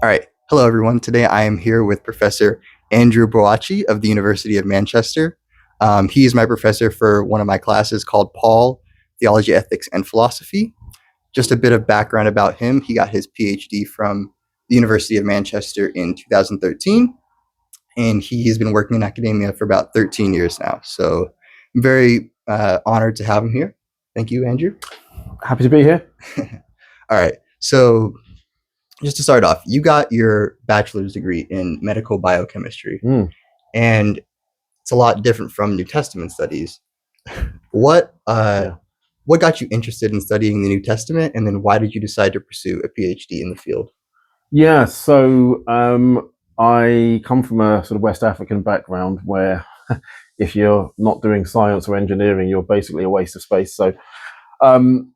All right. Hello, everyone. Today I am here with Professor Andrew Boakye of the University of Manchester. He is my professor for one of my classes called Paul, Theology, Ethics, and Philosophy. Just a bit of background about him. He got his PhD from the University of Manchester in 2013, and he has been working in academia for about 13 years now. So I'm very honored to have him here. Thank you, Andrew. Happy to be here. All right. So just to start off, you got your bachelor's degree in medical biochemistry, and it's a lot different from New Testament studies. What Yeah. what got you interested in studying the New Testament, and then why did you decide to pursue a PhD in the field? Yeah, so I come from a sort of West African background where if you're not doing science or engineering, you're basically a waste of space. Um,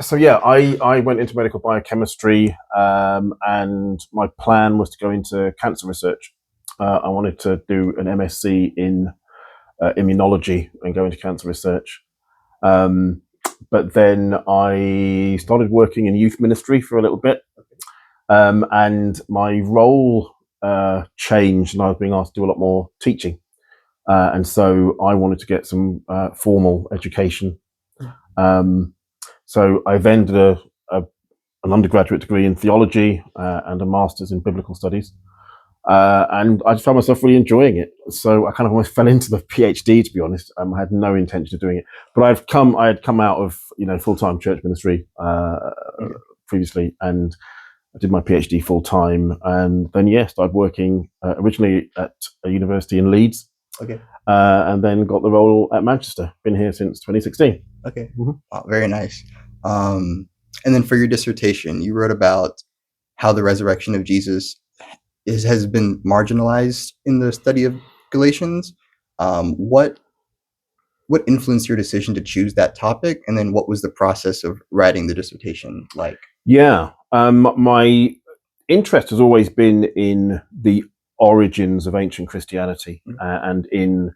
I went into medical biochemistry, and my plan was to go into cancer research. I wanted to do an MSc in immunology and go into cancer research. But then I started working in youth ministry for a little bit, and my role changed, and I was being asked to do a lot more teaching. And so I wanted to get some formal education. So I then did an undergraduate degree in theology and a master's in biblical studies. And I just found myself really enjoying it. So I kind of almost fell into the PhD, to be honest. I had no intention of doing it, but I had come out of full-time church ministry previously, and I did my PhD full time, and then started working originally at a university in Leeds. Okay. And then got the role at Manchester. Been here since 2016. Okay. Wow, very nice. And then for your dissertation, you wrote about how the resurrection of Jesus has been marginalized in the study of Galatians. What influenced your decision to choose that topic, and then what was the process of writing the dissertation like? Yeah, my interest has always been in the origins of ancient Christianity and in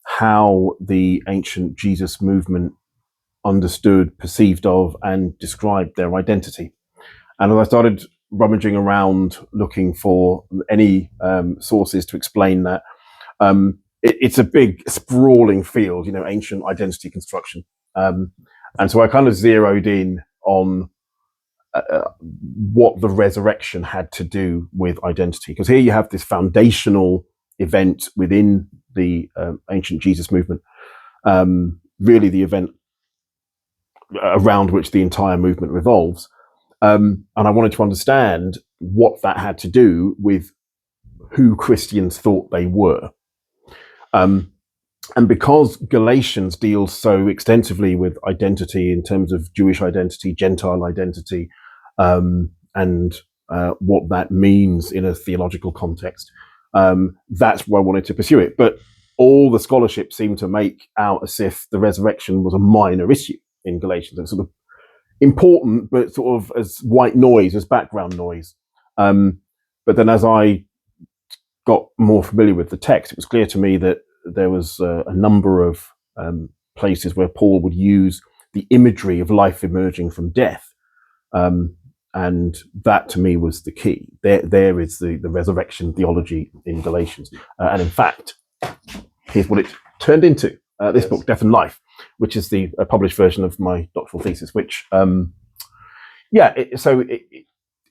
how the ancient Jesus movement understood, perceived of, and described their identity. And as I started rummaging around looking for any sources to explain that, it's a big sprawling field, ancient identity construction. And so I kind of zeroed in on what the resurrection had to do with identity. Because here you have this foundational event within the ancient Jesus movement, really the event around which the entire movement revolves. And I wanted to understand what that had to do with who Christians thought they were. And because Galatians deals so extensively with identity in terms of Jewish identity, Gentile identity, and what that means in a theological context, that's where I wanted to pursue it. But all the scholarship seemed to make out as if the resurrection was a minor issue in Galatians. It's sort of important, but sort of as white noise, as background noise. But then as I got more familiar with the text, it was clear to me that there was a number of places where Paul would use the imagery of life emerging from death. And that to me was the key. There is the resurrection theology in Galatians. And in fact, here's what it turned into. This book, Death and Life, which is the published version of my doctoral thesis, which,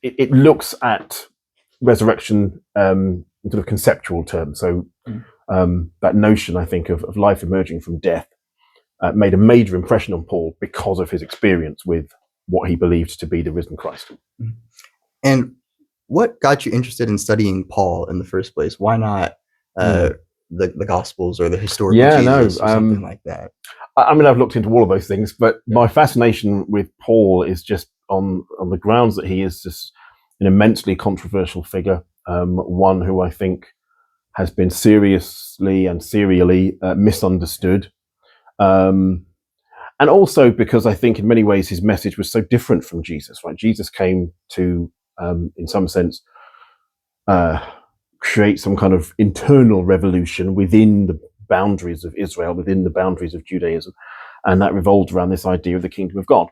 it looks at resurrection in sort of conceptual terms. So that notion, I think, of life emerging from death made a major impression on Paul because of his experience with what he believed to be the risen Christ. And what got you interested in studying Paul in the first place? Why not the Gospels or the historical Jesus or something like that? I mean, I've looked into all of those things, but my fascination with Paul is just on the grounds that he is just an immensely controversial figure, one who I think has been seriously and serially misunderstood. And also because I think in many ways his message was so different from Jesus, right? Jesus came to, in some sense, create some kind of internal revolution within the boundaries of Israel, within the boundaries of Judaism. And that revolved around this idea of the kingdom of God.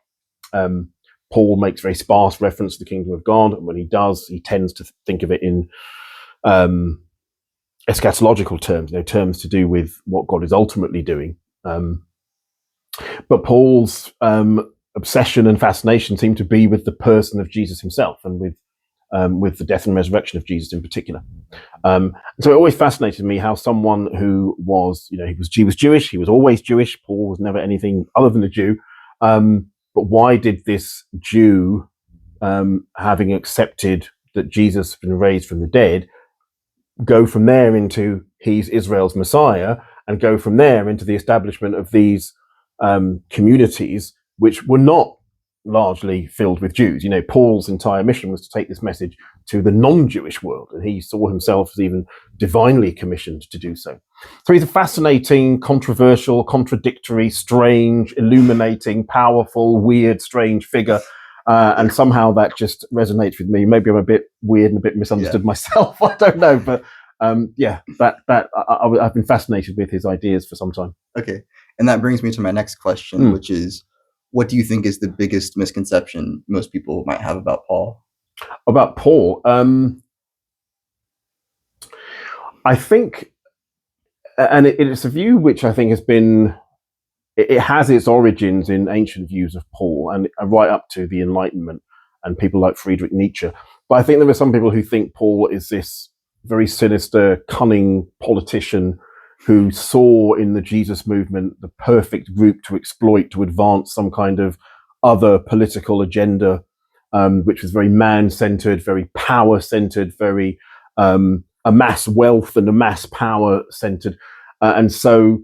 Paul makes very sparse reference to the kingdom of God, and when he does, he tends to think of it in eschatological terms, terms to do with what God is ultimately doing. But Paul's obsession and fascination seem to be with the person of Jesus himself, and with the death and resurrection of Jesus in particular. So it always fascinated me how someone who was, he was Jewish, he was always Jewish. Paul was never anything other than a Jew. But why did this Jew, having accepted that Jesus had been raised from the dead, go from there into he's Israel's Messiah, and go from there into the establishment of these communities which were not largely filled with Jews? Paul's entire mission was to take this message to the non-Jewish world, and he saw himself as even divinely commissioned to do so. So he's a fascinating, controversial, contradictory, strange, illuminating, powerful, weird, strange figure. And somehow that just resonates with me. Maybe I'm a bit weird and a bit misunderstood myself. I don't know, but I've been fascinated with his ideas for some time. Okay, and that brings me to my next question, which is, what do you think is the biggest misconception most people might have about Paul? About Paul, I think, and it's a view which I think has been. It has its origins in ancient views of Paul, and right up to the Enlightenment and people like Friedrich Nietzsche. But I think there are some people who think Paul is this very sinister, cunning politician who saw in the Jesus movement the perfect group to exploit, to advance some kind of other political agenda, which was very man-centered, very power-centered, very amass wealth and amass power-centered. And so,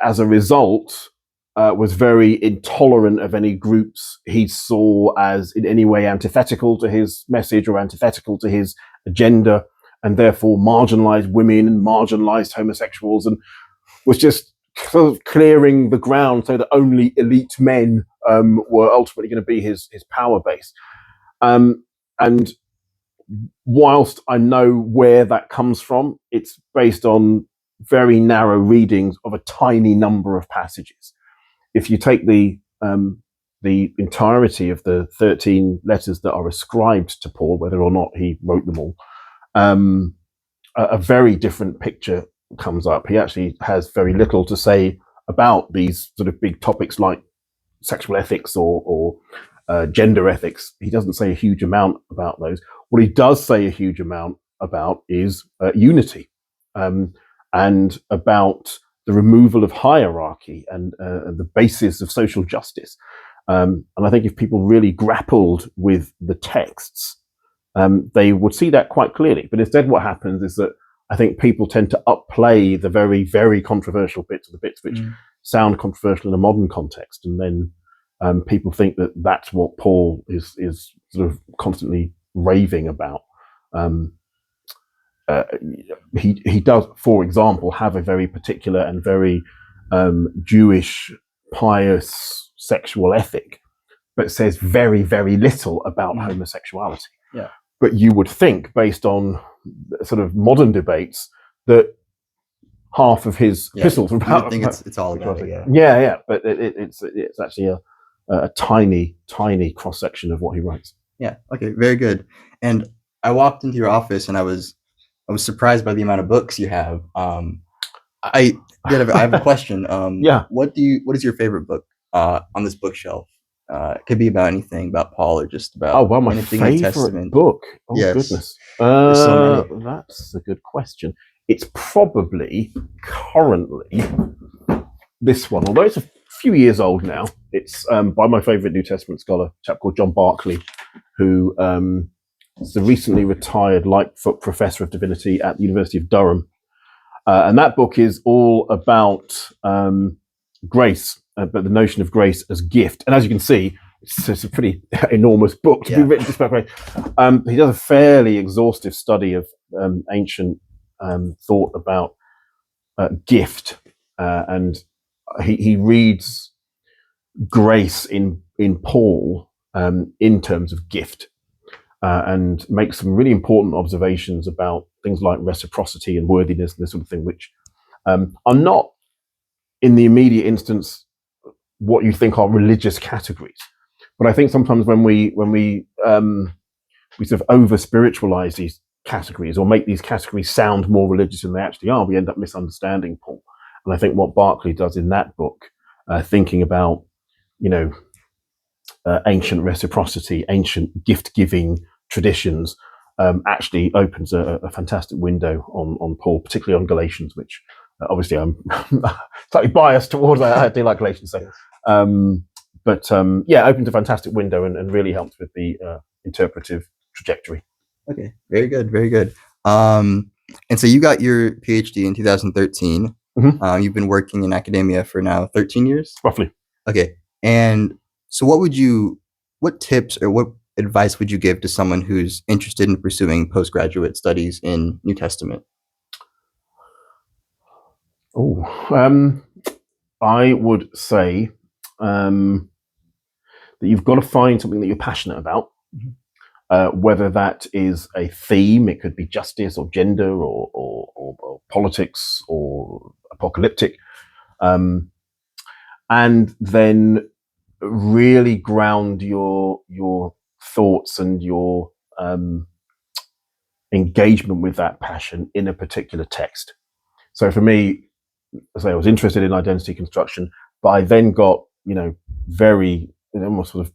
as a result, was very intolerant of any groups he saw as in any way antithetical to his message or antithetical to his agenda, and therefore marginalized women and marginalized homosexuals, and was just clearing the ground so that only elite men were ultimately going to be his power base. And whilst I know where that comes from, it's based on very narrow readings of a tiny number of passages. If you take the entirety of the 13 letters that are ascribed to Paul, whether or not he wrote them all, a very different picture comes up. He actually has very little to say about these sort of big topics like sexual ethics or gender ethics. He doesn't say a huge amount about those. What he does say a huge amount about is unity, and about the removal of hierarchy and the basis of social justice. And I think if people really grappled with the texts, they would see that quite clearly. But instead what happens is that I think people tend to upplay the very, very controversial bits, of the bits which sound controversial in a modern context. And then people think that that's what Paul is sort of constantly raving about. He does, for example, have a very particular and very Jewish, pious sexual ethic, but says very, very little about homosexuality. Yeah. But you would think, based on sort of modern debates, that half of his epistles are about. You would think it's all about it. Yeah. But it's actually a tiny cross section of what he writes. Yeah. Okay. Very good. And I walked into your office and I was surprised by the amount of books you have. I have a question. What is your favorite book on this bookshelf? It could be about anything, about Paul, or just about my anything in the favorite Testament. book. Oh, yes. Goodness. So many. That's a good question. It's probably currently this one, although it's a few years old now. It's by my favorite New Testament scholar, a chap called John Barclay, who is the recently retired Lightfoot Professor of Divinity at the University of Durham. And that book is all about grace, but the notion of grace as gift. And as you can see, it's a pretty enormous book to be written just about grace. He does a fairly exhaustive study of ancient thought about gift, and he reads grace in Paul in terms of gift, and makes some really important observations about things like reciprocity and worthiness and this sort of thing, which are not, in the immediate instance, what you think are religious categories. But I think sometimes when we sort of over spiritualize these categories or make these categories sound more religious than they actually are, we end up misunderstanding Paul. And I think what Boakye does in that book, thinking about, ancient reciprocity, ancient gift-giving traditions, actually opens a fantastic window on Paul, particularly on Galatians, which obviously I'm slightly biased towards. I do like Galatians, so. Opens a fantastic window and really helps with the interpretive trajectory. Okay, very good, very good. And so you got your PhD in 2013. Mm-hmm. You've been working in academia for now 13 years? Roughly. Okay, and so what tips or what advice would you give to someone who's interested in pursuing postgraduate studies in New Testament? I would say that you've got to find something that you're passionate about. Mm-hmm. Whether that is a theme, it could be justice or gender or politics or apocalyptic, and then really ground your thoughts and your engagement with that passion in a particular text. So for me, as I was interested in identity construction, but I then got very almost sort of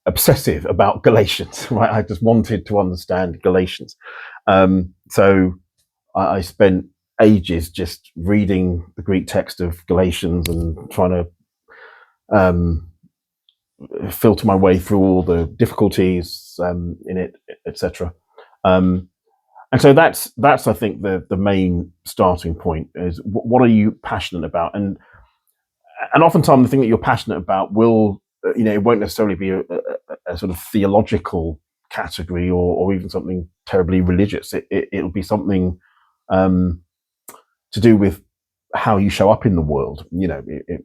obsessive about Galatians, right? I just wanted to understand Galatians. So I spent ages just reading the Greek text of Galatians and trying to filter my way through all the difficulties in it, etc. And so that's I think the main starting point is what are you passionate about, and oftentimes the thing that you're passionate about will it won't necessarily be a sort of theological category or even something terribly religious. It'll be something to do with how you show up in the world. It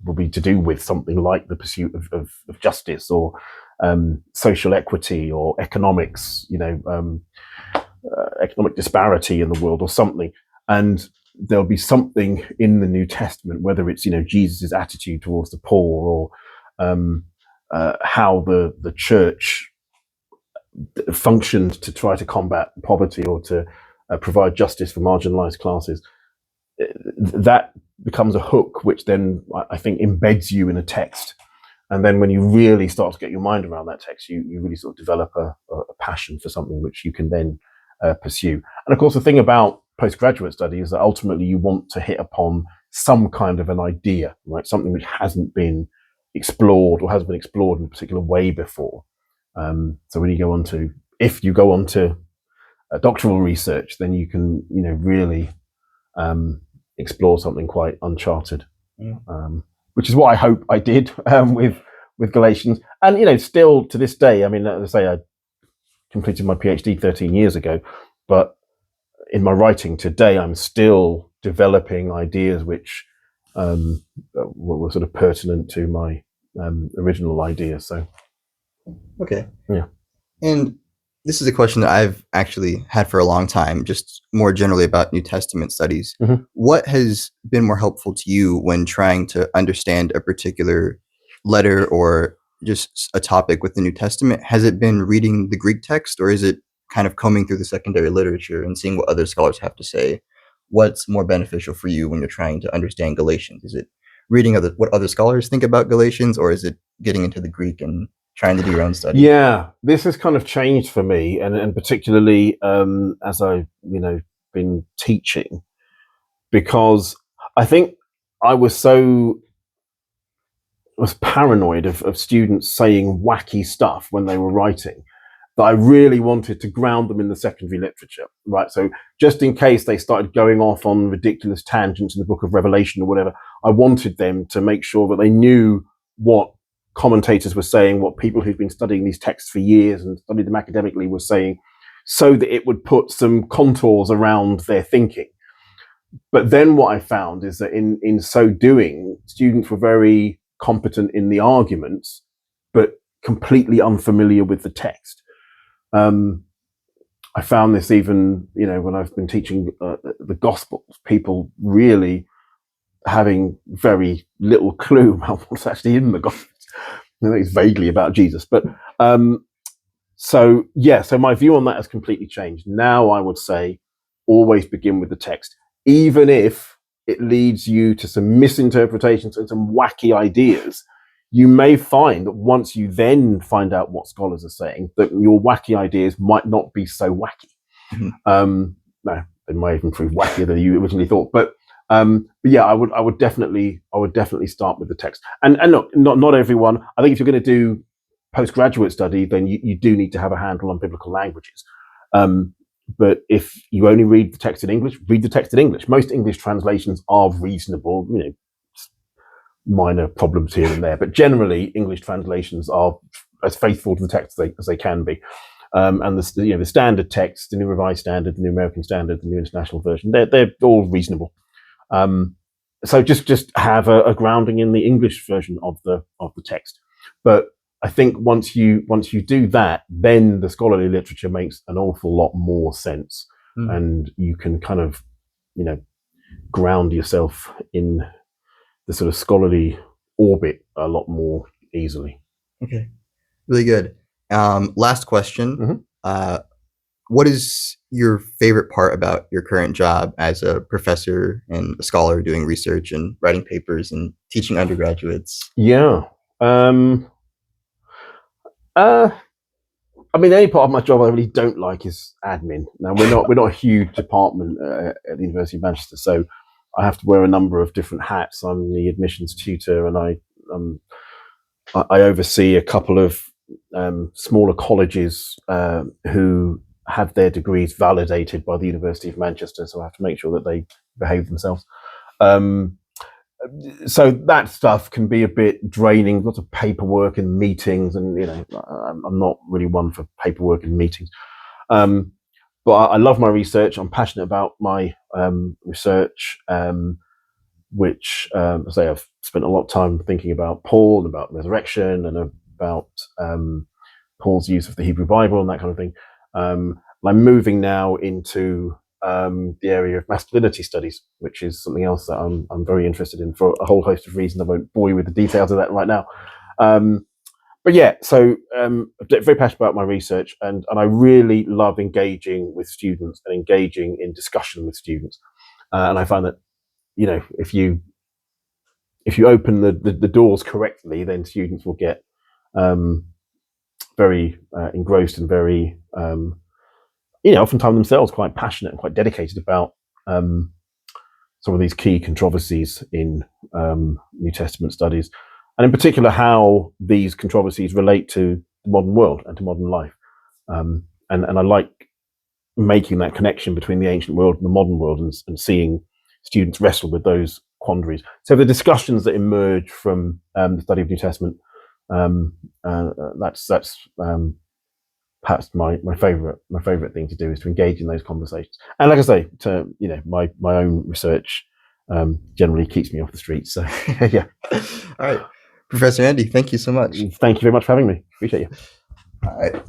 will be to do with something like the pursuit of justice or social equity or economics, economic disparity in the world or something. And there'll be something in the New Testament, whether it's, Jesus's attitude towards the poor or how the church functioned to try to combat poverty or to provide justice for marginalized classes. That becomes a hook, which then I think embeds you in a text. And then when you really start to get your mind around that text, you really sort of develop a passion for something which you can then pursue. And of course, the thing about postgraduate study is that ultimately you want to hit upon some kind of an idea, right? Something which hasn't been explored or hasn't been explored in a particular way before. So when you go on to, if you go on to doctoral research, then you can, really explore something quite uncharted, which is what I hope I did with Galatians. And, still to this day, I mean, as I say, I completed my PhD 13 years ago, but in my writing today, I'm still developing ideas which were sort of pertinent to my original idea. So, okay, yeah. And this is a question that I've actually had for a long time, just more generally about New Testament studies. Mm-hmm. What has been more helpful to you when trying to understand a particular letter or just a topic with the New Testament? Has it been reading the Greek text, or is it kind of combing through the secondary literature and seeing what other scholars have to say? What's more beneficial for you when you're trying to understand Galatians? Is it reading what other scholars think about Galatians, or is it getting into the Greek and trying to do your own study? Yeah, this has kind of changed for me, and particularly as I've been teaching, because I think I was paranoid of students saying wacky stuff when they were writing that I really wanted to ground them in the secondary literature, right? So just in case they started going off on ridiculous tangents in the book of Revelation or whatever, I wanted them to make sure that they knew what commentators were saying, what people who've been studying these texts for years and studied them academically were saying, so that it would put some contours around their thinking. But then what I found is that in so doing, students were very competent in the arguments, but completely unfamiliar with the text. I found this even, when I've been teaching the Gospels, people really having very little clue about what's actually in the Gospels. I think it's vaguely about Jesus, but so my view on that has completely changed. Now I would say always begin with the text, even if it leads you to some misinterpretations and some wacky ideas. You may find that once you then find out what scholars are saying, that your wacky ideas might not be so wacky. Mm-hmm. No, they might even prove wackier than you originally thought. But yeah, I would definitely start with the text. And look, not everyone. I think if you're going to do postgraduate study, then you do need to have a handle on biblical languages. But if you only read the text in English, read the text in English. Most English translations are reasonable, minor problems here and there, but generally English translations are as faithful to the text as they can be. And the standard text, the New Revised Standard, the New American Standard, the New International Version, they're all reasonable. So just have a grounding in the English version of the text. But I think once you do that, then the scholarly literature makes an awful lot more sense, and you can kind of, ground yourself in the sort of scholarly orbit a lot more easily. Okay, really good. Last question. Mm-hmm. What is your favorite part about your current job as a professor and a scholar doing research and writing papers and teaching undergraduates? Yeah. I mean, the only part of my job I really don't like is admin. Now, we're not a huge department at the University of Manchester, so I have to wear a number of different hats. I'm the admissions tutor, and I oversee a couple of smaller colleges who have their degrees validated by the University of Manchester, so I have to make sure that they behave themselves. So that stuff can be a bit draining, lots of paperwork and meetings, and I'm not really one for paperwork and meetings. But I love my research. I'm passionate about my research, which I say I've spent a lot of time thinking about Paul and about resurrection and about Paul's use of the Hebrew Bible and that kind of thing. I'm moving now into the area of masculinity studies, which is something else that I'm very interested in for a whole host of reasons. I won't bore you with the details of that right now. But yeah, so I'm very passionate about my research, and I really love engaging with students and engaging in discussion with students. And I find that, if you open the doors correctly, then students will get very engrossed and very oftentimes themselves quite passionate and quite dedicated about some of these key controversies in New Testament studies, and in particular how these controversies relate to the modern world and to modern life. And I like making that connection between the ancient world and the modern world, and seeing students wrestle with those quandaries. So the discussions that emerge from the study of New Testament, that's perhaps my favorite thing to do is to engage in those conversations. And like I say, my own research generally keeps me off the streets. So yeah. All right, Professor Andy, thank you so much. Thank you very much for having me. Appreciate you. All right.